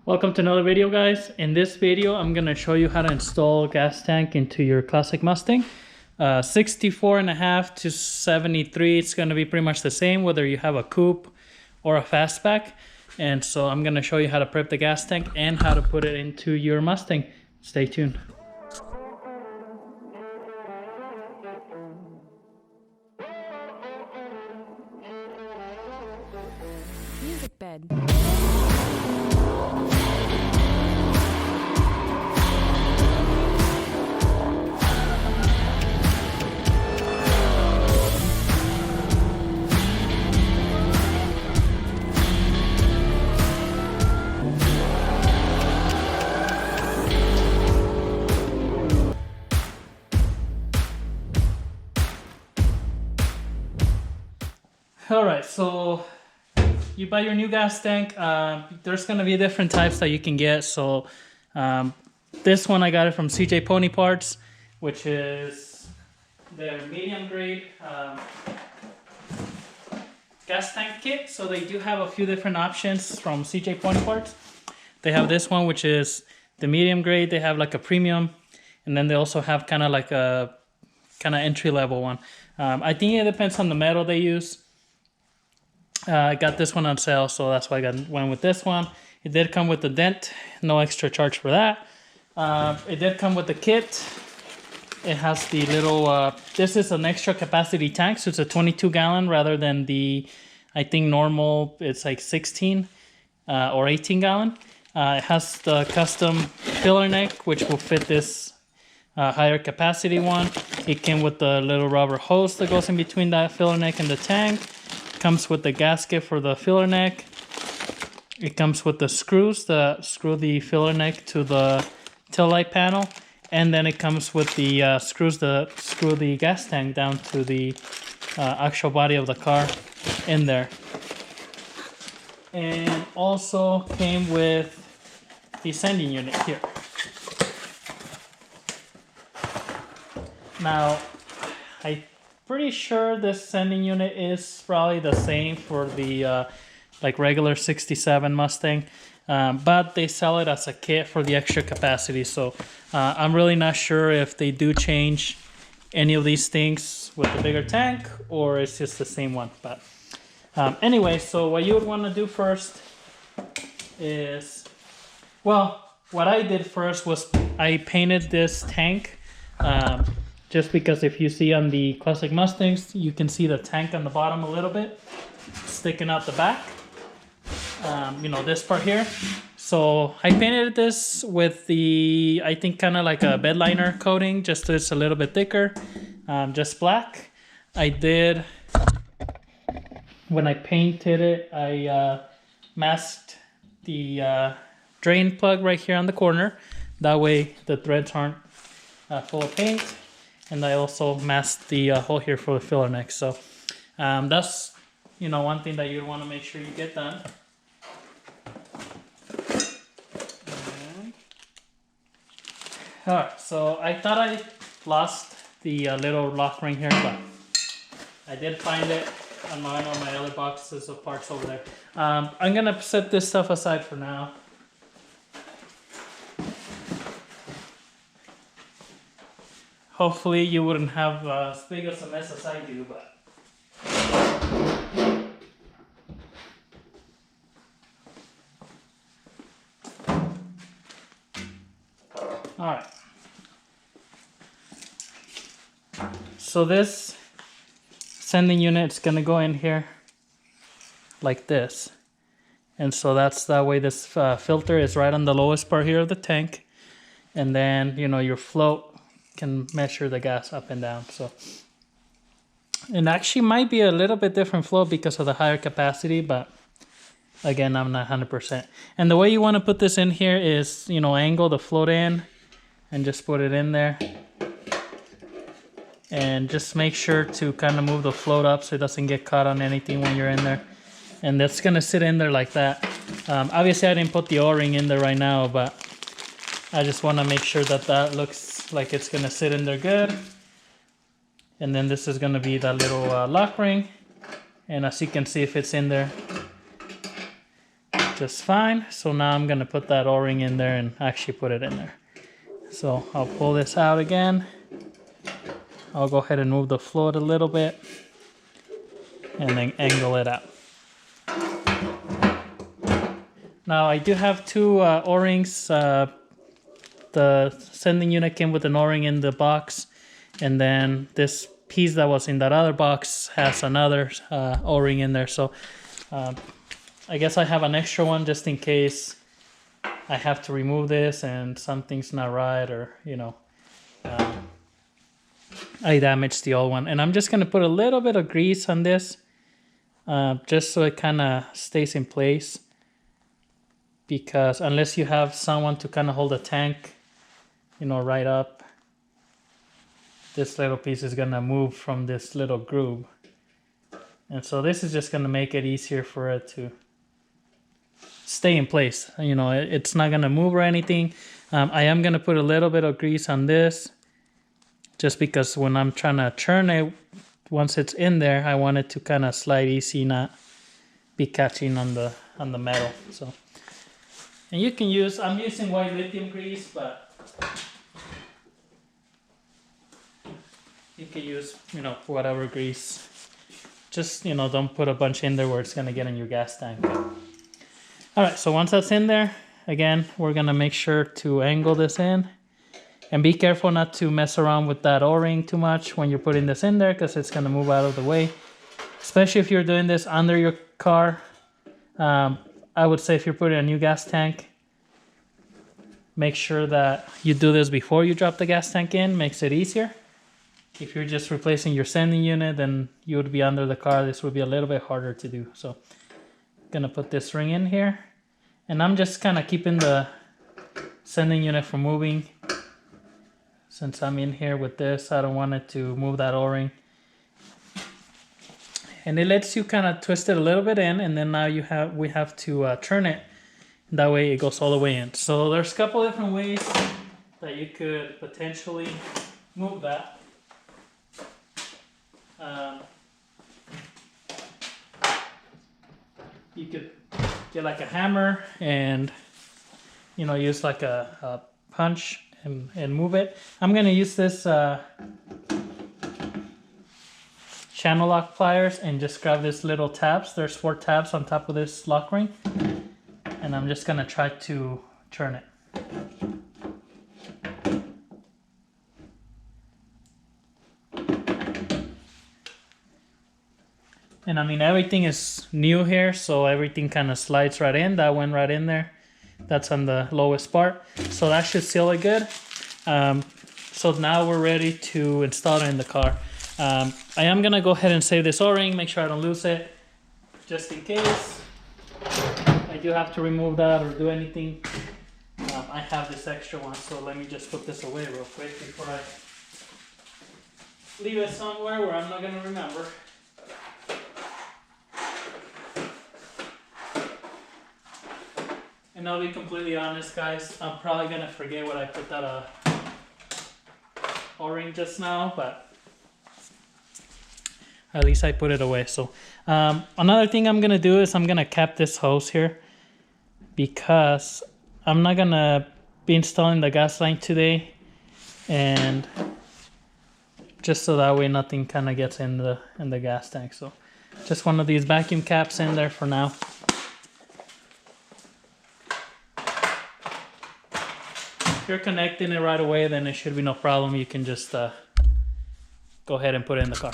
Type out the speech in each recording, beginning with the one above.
Welcome to another video, guys. In this video I'm going to show you how to install gas tank into your classic Mustang. 64.5 to 73, it's going to be pretty much the same whether you have a coupe or a fastback. And so I'm going to show you how to prep the gas tank and how to put it into your Mustang. Stay tuned. Music bed. Alright, so you buy your new gas tank. There's going to be different types that you can get. So this one I got it from CJ Pony Parts, which is their medium grade gas tank kit. So they do have a few different options from CJ Pony Parts. They have this one, which is the medium grade. They have like a premium, and then they also have kind of like a entry level one. I think it depends on the metal they use. I got this one on sale, so that's why I went with this one. It did come with the dent, no extra charge for that. It did come with the kit. It has the little, this is an extra capacity tank, so it's a 22 gallon rather than the, I think normal, it's like 16 or 18 gallon. It has the custom filler neck, which will fit this higher capacity one. It came with the little rubber hose that goes in between that filler neck and the tank. Comes with the gasket for the filler neck. It comes with the screws that screw the filler neck to the tail light panel, and then it comes with the screws that screw the gas tank down to the actual body of the car in there. And also came with the sending unit here. Now, pretty sure this sending unit is probably the same for the like regular 67 Mustang, but they sell it as a kit for the extra capacity. So I'm really not sure if they do change any of these things with the bigger tank or it's just the same one. But anyway, so what you would want to do first is, well, what I did first was I painted this tank. Just because if you see on the classic Mustangs, you can see the tank on the bottom a little bit sticking out the back. You know, this part here. So I painted this with the, I think kind of like a bed liner coating, just so it's a little bit thicker, just black. I did, when I painted it, I masked the drain plug right here on the corner. That way the threads aren't full of paint. And I also masked the hole here for the filler neck. So that's, you know, one thing that you want to make sure you get done. Alright, so I thought I lost the little lock ring here, but I did find it on one of my other boxes of parts over there. I'm going to set this stuff aside for now. Hopefully you wouldn't have as big of a mess as I do, but... Alright. So this sending unit is going to go in here like this. And so that's that way this filter is right on the lowest part here of the tank. And then, you know, your float can measure the gas up and down. So it actually might be a little bit different flow because of the higher capacity, but again, I'm not 100%. And the way you want to put this in here is, you know, angle the float in and just put it in there, and just make sure to kind of move the float up so it doesn't get caught on anything when you're in there. And that's gonna sit in there like that. Obviously I didn't put the O-ring in there right now, but I just want to make sure that that looks like it's going to sit in there good. And then this is going to be that little lock ring. And as you can see, if it's in there, just fine. So now I'm gonna put that O-ring in there and actually put it in there. So I'll pull this out again. I'll go ahead and move the float a little bit and then angle it out. Now I do have two O-rings. The sending unit came with an O-ring in the box, and then this piece that was in that other box has another O-ring in there. So I guess I have an extra one just in case I have to remove this and something's not right, or I damaged the old one. And I'm just gonna put a little bit of grease on this just so it kind of stays in place, because unless you have someone to kind of hold the tank right up, this little piece is gonna move from this little groove. And so this is just gonna make it easier for it to stay in place. It's not gonna move or anything. I am gonna put a little bit of grease on this, just because when I'm trying to churn it, once it's in there, I want it to kind of slide easy, not be catching on the metal. So, and you can use, I'm using white lithium grease, but you can use whatever grease. Just don't put a bunch in there where it's gonna get in your gas tank. All right, so once that's in there, again, we're gonna make sure to angle this in. And be careful not to mess around with that O-ring too much when you're putting this in there, because it's going to move out of the way. Especially if you're doing this under your car. I would say if you're putting a new gas tank, make sure that you do this before you drop the gas tank in. Makes it easier. If you're just replacing your sending unit, then you would be under the car. This would be a little bit harder to do. So I'm going to put this ring in here. And I'm just kind of keeping the sending unit from moving. Since I'm in here with this, I don't want it to move that O-ring. And it lets you kind of twist it a little bit in, and then now we have to turn it. That way it goes all the way in. So there's a couple different ways that you could potentially move that. You could get like a hammer and use like a punch and move it. I'm gonna use this channel lock pliers and just grab this little tabs. There's 4 tabs on top of this lock ring, and I'm just gonna try to turn it. And I mean, everything is new here, so everything kind of slides right in. That went right in there. That's on the lowest part. So that should seal it good. So now we're ready to install it in the car. I am gonna go ahead and save this O-ring, make sure I don't lose it, just in case I do have to remove that or do anything. I have this extra one, so let me just put this away real quick before I leave it somewhere where I'm not gonna remember. And I'll be completely honest, guys, I'm probably gonna forget what I put that O-ring just now, but at least I put it away. So another thing I'm gonna do is I'm gonna cap this hose here, because I'm not gonna be installing the gas line today, and just so that way nothing kind of gets in the gas tank. So just one of these vacuum caps in there for now. If you're connecting it right away, then it should be no problem. You can just go ahead and put it in the car.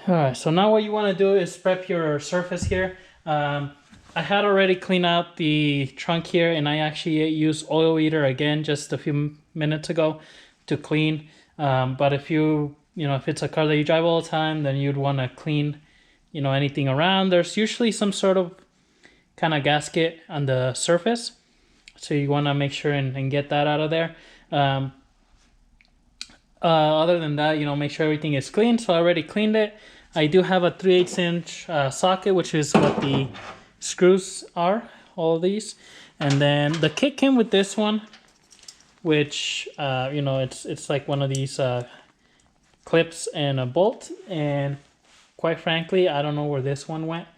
Alright, so now what you want to do is prep your surface here. I had already cleaned out the trunk here, and I actually used oil eater again just a few minutes ago to clean. But if if it's a car that you drive all the time, then you'd want to clean anything around. There's usually some sort of kind of gasket on the surface. So you want to make sure and get that out of there. Other than that, make sure everything is clean. So I already cleaned it. I do have a 3/8 inch socket, which is what the screws are, all of these. And then the kit came with this one, which, it's like one of these clips and a bolt. And quite frankly, I don't know where this one went.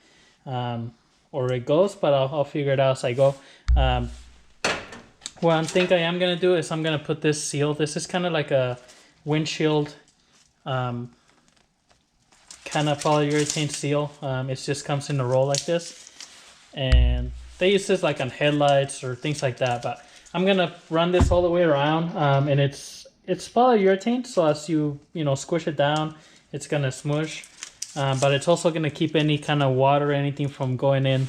or it goes, but I'll figure it out as I go. One thing I am gonna do is I'm gonna put this seal. This is kind of like a windshield kind of polyurethane seal. It just comes in a roll like this, and they use this like on headlights or things like that. But I'm gonna run this all the way around, and it's polyurethane, so as you squish it down, it's gonna smush. But it's also gonna keep any kind of water or anything from going in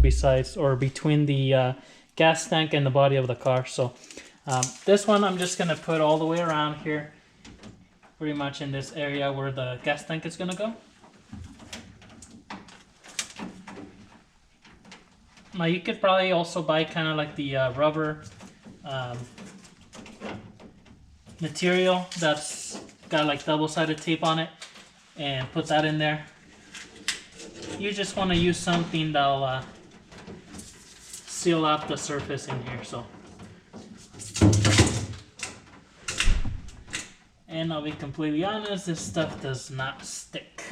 besides or between the gas tank and the body of the car. So this one I'm just gonna put all the way around here, pretty much in this area where the gas tank is gonna go. Now you could probably also buy kind of like the rubber material that's got like double-sided tape on it, and put that in there. You just want to use something that'll seal out the surface in here. So, and I'll be completely honest, this stuff does not stick,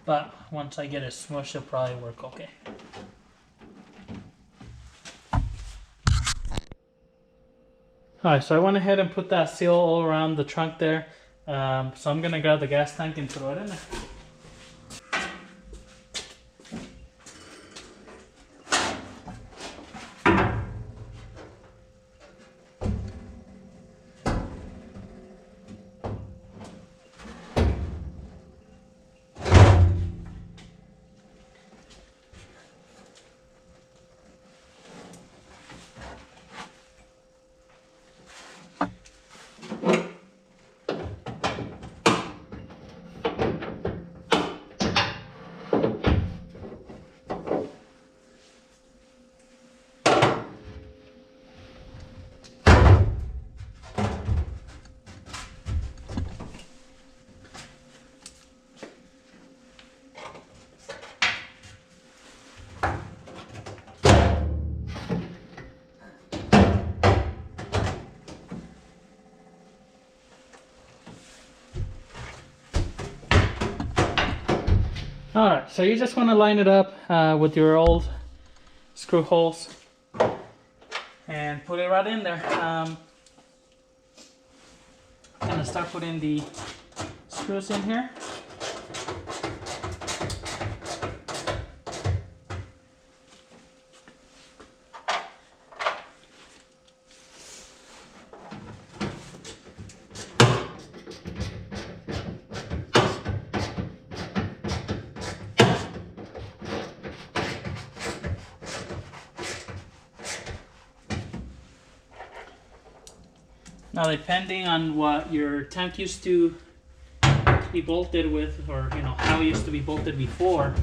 but once I get it smushed, it'll probably work okay. Alright, so I went ahead and put that seal all around the trunk there. So I'm gonna grab the gas tank and throw it in there. Alright, so you just want to line it up with your old screw holes and put it right in there. I'm going to start putting the screws in here. Now, depending on what your tank used to be bolted with, or how it used to be bolted before,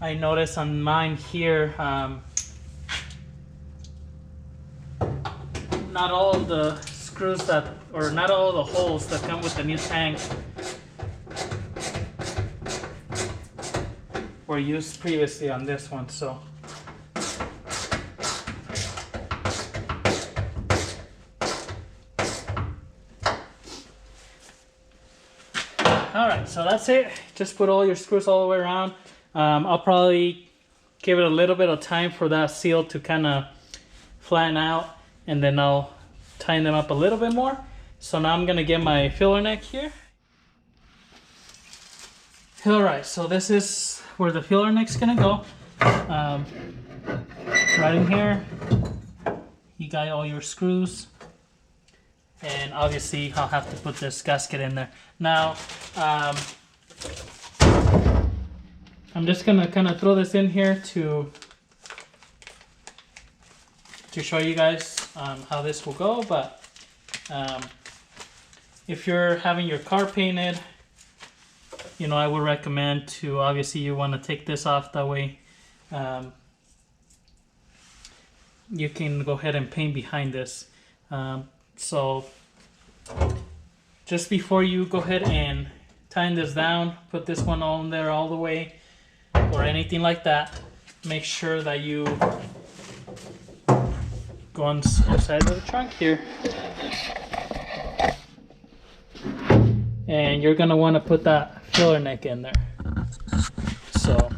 I noticed on mine here, not all of the screws or not all the holes that come with the new tank were used previously on this one. So alright, so that's it. Just put all your screws all the way around. I'll probably give it a little bit of time for that seal to kind of flatten out, and then I'll tighten them up a little bit more. So now I'm gonna get my filler neck here. Alright, so this is where the filler neck's gonna go. Right in here, you got all your screws, and obviously I'll have to put this gasket in there. Now, I'm just gonna kind of throw this in here to show you guys how this will go. But if you're having your car painted, I would recommend to, obviously you want to take this off, that way you can go ahead and paint behind this. So just before you go ahead and tighten this down, put this one on there all the way, or anything like that, make sure that you go inside of the trunk here and you're gonna want to put that filler neck in there. So,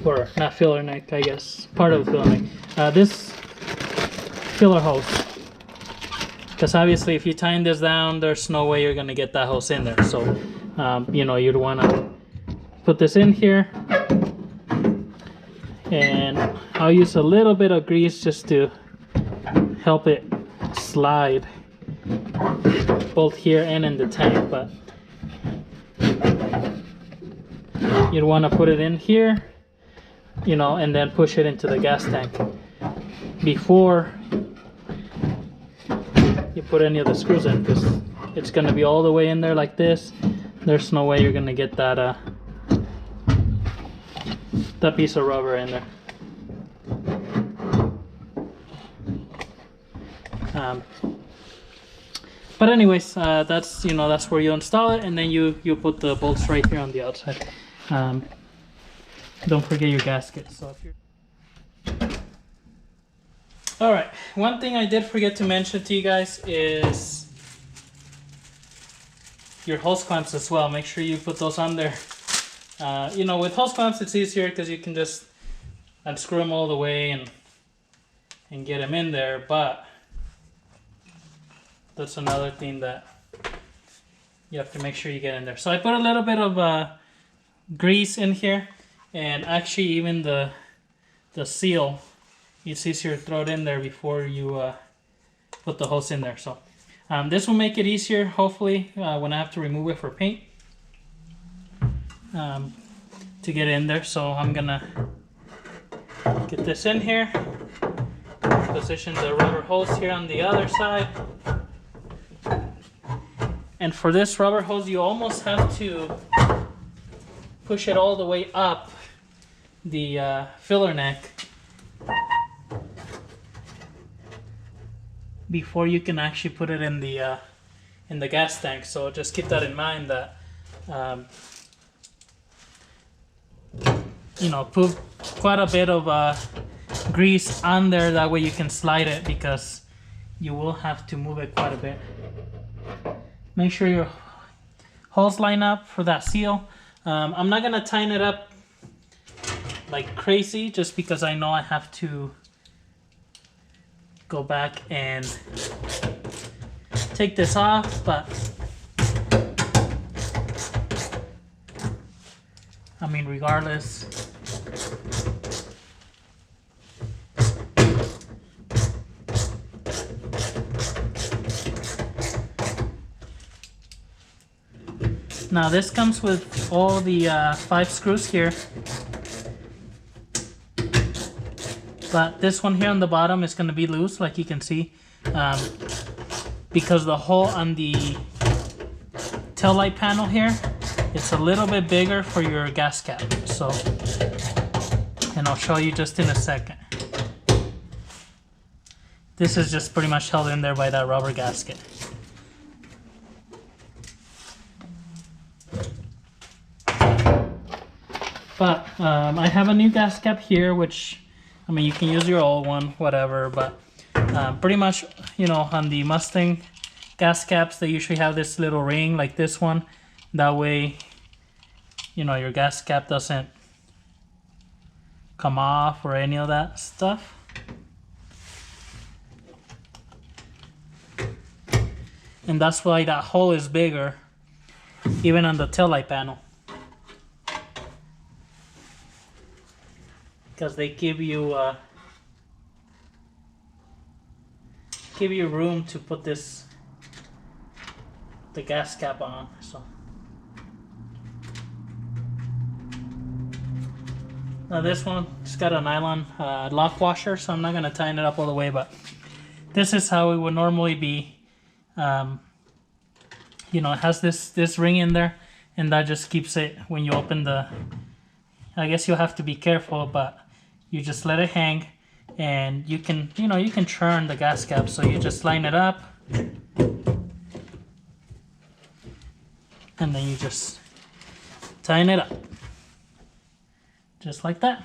or not filler neck, I guess, part of the filler neck. This filler hose, because obviously if you tighten this down, there's no way you're gonna get that hose in there. So, you know, you'd want to put this in here, and I'll use a little bit of grease just to help it slide both here and in the tank. But you'd want to put it in here, you know, and then push it into the gas tank before you put any of the screws in, because it's going to be all the way in there like this. There's no way you're going to get that that piece of rubber in there. But anyways, that's, you know, that's where you install it, and then you put the bolts right here on the outside. Don't forget your gasket. So if you're... All right, one thing I did forget to mention to you guys is your hose clamps as well. Make sure you put those on there. You know, with hose clamps it's easier because you can just unscrew them all the way and get them in there, but that's another thing that you have to make sure you get in there. So I put a little bit of grease in here, and actually even the seal, it's easier to throw it in there before you put the hose in there. So this will make it easier, hopefully, when I have to remove it for paint, to get in there. So I'm gonna get this in here, position the rubber hose here on the other side. And for this rubber hose, you almost have to push it all the way up the filler neck before you can actually put it in the gas tank. So just keep that in mind, that you know, put quite a bit of grease on there, that way you can slide it, because you will have to move it quite a bit. Make sure your holes line up for that seal. I'm not gonna tighten it up like crazy, just because I know I have to go back and take this off, but I mean, regardless, now this comes with all the 5 screws here, but this one here on the bottom is going to be loose, like you can see, because the hole on the tail light panel here, it's a little bit bigger for your gas cap. So, and I'll show you just in a second. This is just pretty much held in there by that rubber gasket. But I have a new gas cap here, which, I mean, you can use your old one, whatever, but pretty much, you know, on the Mustang gas caps, they usually have this little ring like this one. That way, you know, your gas cap doesn't come off or any of that stuff. And that's why that hole is bigger, even on the taillight panel, because they give you room to put the gas cap on. So now this one, it's got a nylon lock washer, so I'm not gonna tighten it up all the way, but this is how it would normally be. You know, it has this ring in there, and that just keeps it, when you open the, I guess you'll have to be careful, but you just let it hang, and you can, you know, you can turn the gas cap. So you just line it up, and then you just tighten it up, just like that.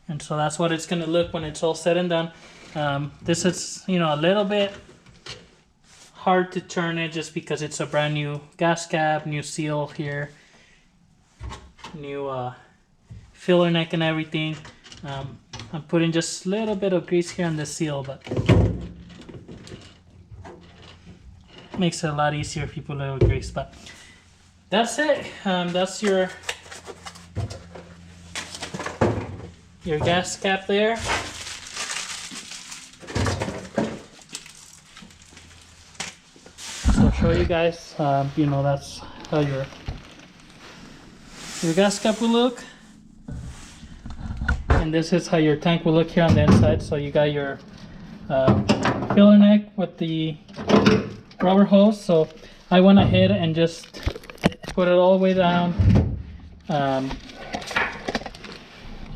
And so that's what it's gonna look when it's all said and done. This is, you know, a little bit hard to turn it just because it's a brand new gas cap, new seal here, new filler neck and everything. I'm putting just a little bit of grease here on the seal, but makes it a lot easier if you put a little grease. But that's it. That's your gas cap there. So I'll show you guys. You know, that's how your gas cap will look. And this is how your tank will look here on the inside. So you got your filler neck with the rubber hose. So I went ahead and just put it all the way down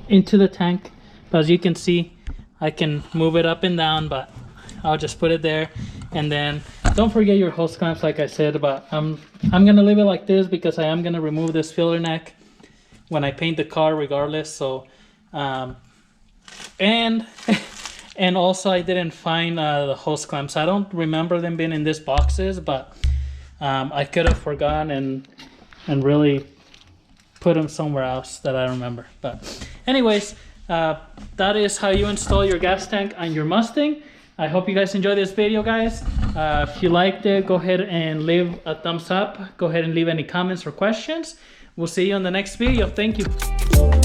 into the tank. But as you can see, I can move it up and down, but I'll just put it there. And then don't forget your hose clamps, like I said, but I'm gonna leave it like this because I am gonna remove this filler neck when I paint the car regardless. So and also I didn't find the hose clamps. I don't remember them being in these boxes, but I could have forgotten and really put them somewhere else that I remember. But anyways, that is how you install your gas tank on your Mustang. I hope you guys enjoyed this video, guys. If you liked it, go ahead and leave a thumbs up. Go ahead and leave any comments or questions. We'll see you on the next video. Thank you.